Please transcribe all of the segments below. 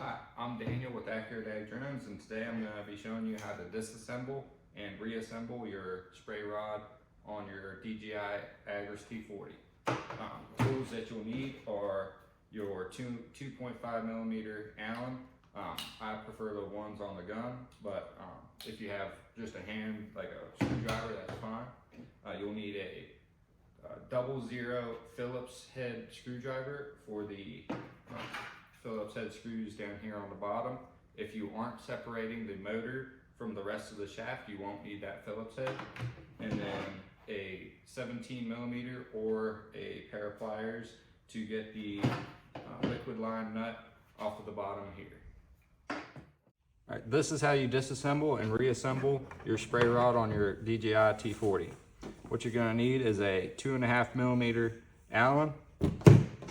Hi, I'm Daniel with Accurate Ag Drones, and today I'm going to be showing you how to disassemble and reassemble your spray rod on your DJI Agras T40. Tools that you'll need are your 2.5 millimeter Allen. I prefer the ones on the gun, but if you have just a hand, like a screwdriver, that's fine. You'll need a 00 Phillips head screwdriver for the Phillips head screws down here on the bottom. If you aren't separating the motor from the rest of the shaft, you won't need that Phillips head. And then a 17 millimeter or a pair of pliers to get the liquid line nut off of the bottom here. All right, this is how you disassemble and reassemble your spray rod on your DJI T40. What you're gonna need is a 2.5 millimeter Allen,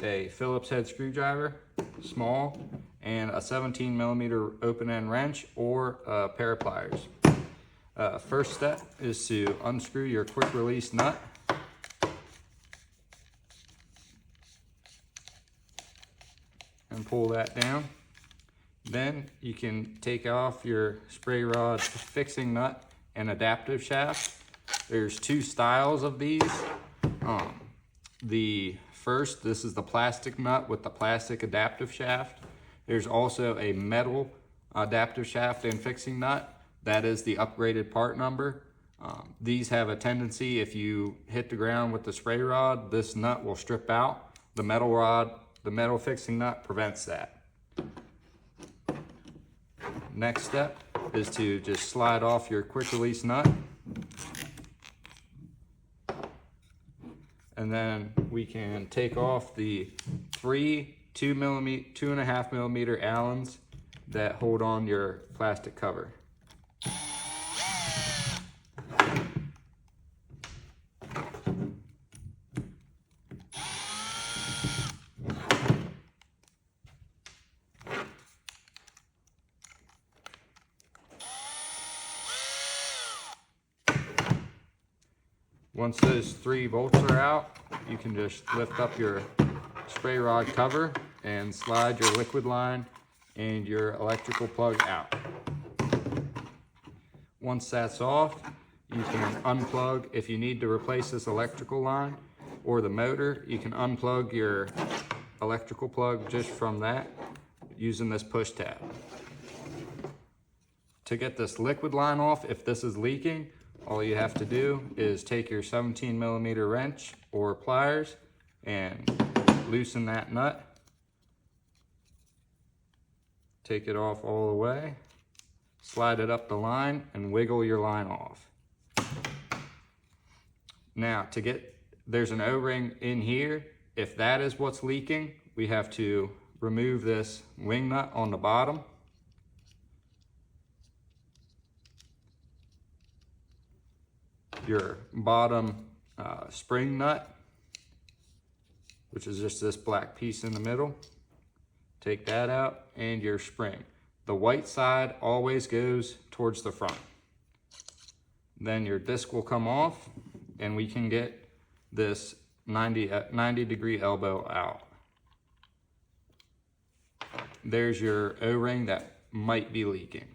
a Phillips head screwdriver, small, and a 17 millimeter open end wrench or a pair of pliers. First step is to unscrew your quick release nut. And pull that down. Then you can take off your spray rod fixing nut and adaptive shaft. There's two styles of these. The first, this is the plastic nut with the plastic adaptive shaft. There's also a metal adaptive shaft and fixing nut. That is the upgraded part number. These have a tendency, if you hit the ground with the spray rod, this nut will strip out. The metal fixing nut prevents that. Next step is to just slide off your quick release nut. And then we can take off the three 2.5 millimeter Allens that hold on your plastic cover. Once those 3 bolts are out, you can just lift up your spray rod cover and slide your liquid line and your electrical plug out. Once that's off, you can unplug. If you need to replace this electrical line or the motor, you can unplug your electrical plug just from that using this push tab. To get this liquid line off, if this is leaking, all you have to do is take your 17 millimeter wrench or pliers and loosen that nut. Take it off all the way, slide it up the line, and wiggle your line off. Now, there's an O-ring in here. If that is what's leaking, we have to remove this wing nut on the bottom. Your bottom spring nut, which is just this black piece in the middle. Take that out, and your spring. The white side always goes towards the front. Then your disc will come off, and we can get this 90 degree elbow out. There's your O-ring that might be leaking.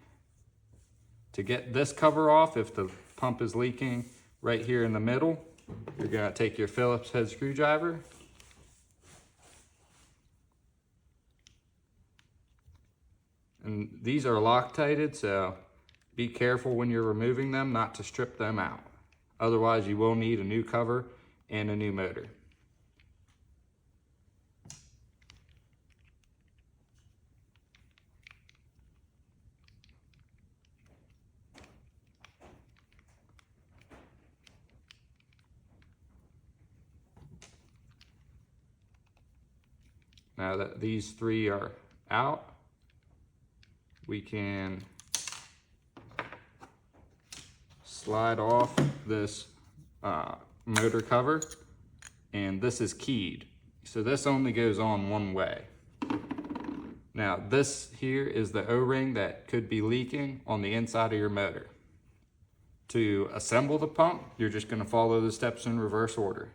To get this cover off, if the pump is leaking right here in the middle, you're gonna take your Phillips head screwdriver and these are Loctited, so be careful when you're removing them not to strip them out. Otherwise, you will need a new cover and a new motor. Now that these 3 are out, we can slide off this motor cover, and this is keyed. So this only goes on one way. Now this here is the O-ring that could be leaking on the inside of your motor. To assemble the pump, you're just gonna follow the steps in reverse order.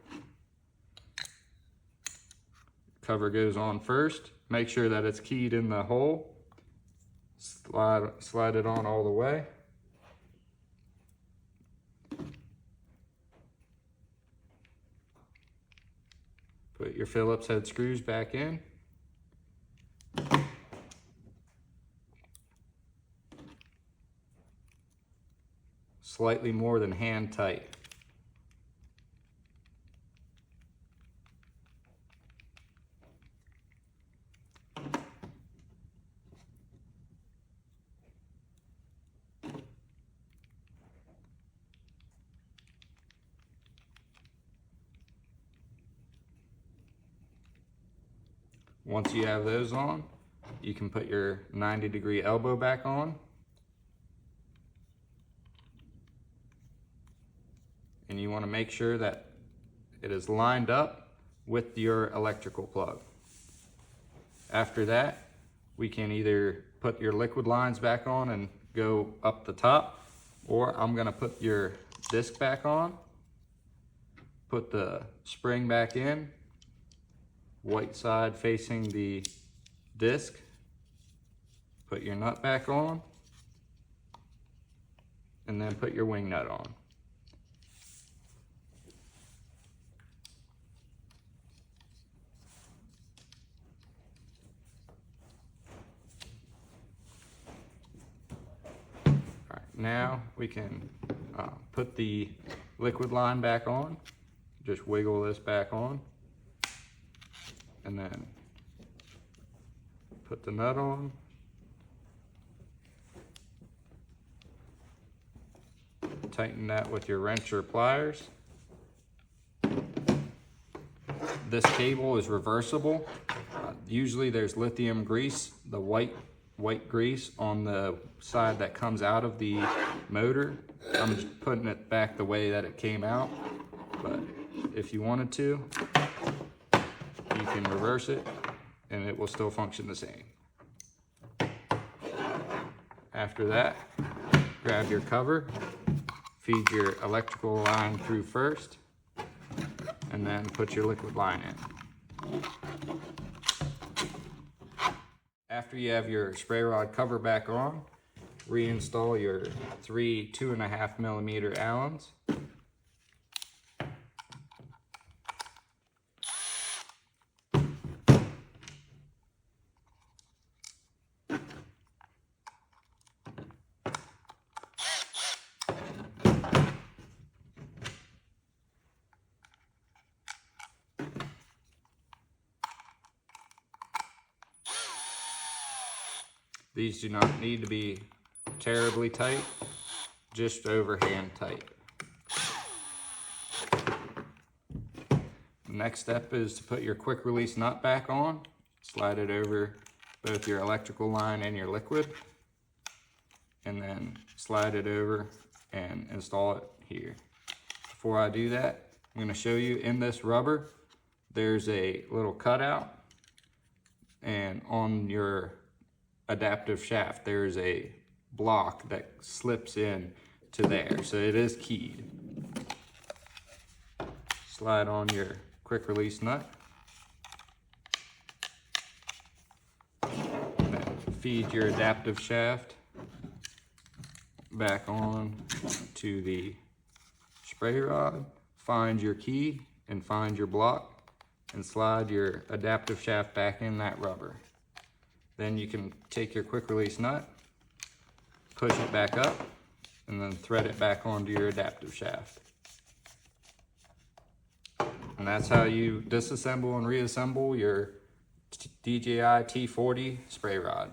Cover goes on first. Make sure that it's keyed in the hole. Slide it on all the way. Put your Phillips head screws back in. Slightly more than hand tight. Once you have those on, you can put your 90-degree elbow back on. And you want to make sure that it is lined up with your electrical plug. After that, we can either put your liquid lines back on and go up the top, or I'm going to put your disc back on, put the spring back in, white side facing the disc, put your nut back on, and then put your wing nut on. All right, now we can put the liquid line back on. Just wiggle this back on. And then put the nut on. Tighten that with your wrench or pliers. This cable is reversible. Usually there's lithium grease, the white grease on the side that comes out of the motor. I'm just putting it back the way that it came out, but if you wanted to, you can reverse it and it will still function the same. After that, grab your cover, feed your electrical line through first, and then put your liquid line in. After you have your spray rod cover back on, reinstall your 3 2.5mm Allens. These do not need to be terribly tight, just overhand tight. The next step is to put your quick release nut back on. Slide it over both your electrical line and your liquid, and then slide it over and install it here. Before I do that, I'm going to show you in this rubber, there's a little cutout, and on your adaptive shaft there's a block that slips in to there, so it is keyed. Slide on your quick release nut, and then feed your adaptive shaft back on to the spray rod. Find your key and find your block and slide your adaptive shaft back in that rubber. Then you can take your quick release nut, push it back up, and then thread it back onto your adaptive shaft. And that's how you disassemble and reassemble your DJI T40 spray rod.